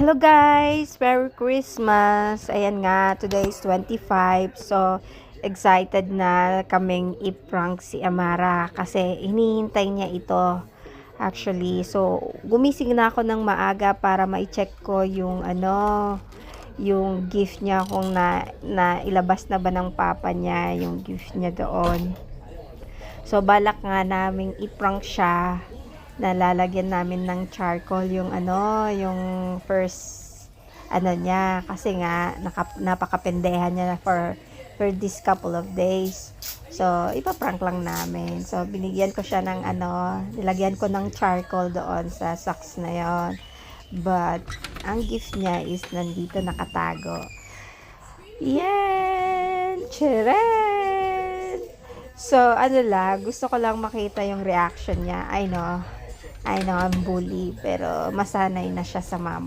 Hello guys! Merry Christmas! Ayan nga, today is 25. So, excited na kaming i-prank si Amara kasi hinihintay niya ito. Actually, so gumising na ako ng maaga para ma-check ko yung yung gift niya kung na ilabas na ba ng papa niya yung gift niya doon. So, balak nga naming i-prank siya. Nalalagyan namin ng charcoal yung yung first niya kasi nga napakapendehan niya for this couple of days. So, ipaprank lang namin. So, binigyan ko siya ng nilagyan ko ng charcoal doon sa socks na yon. But, ang gift niya is nandito nakatago. Yan! Charan! So, gusto ko lang makita yung reaction niya. I know, I'm bully, pero masanay na siya sa mama.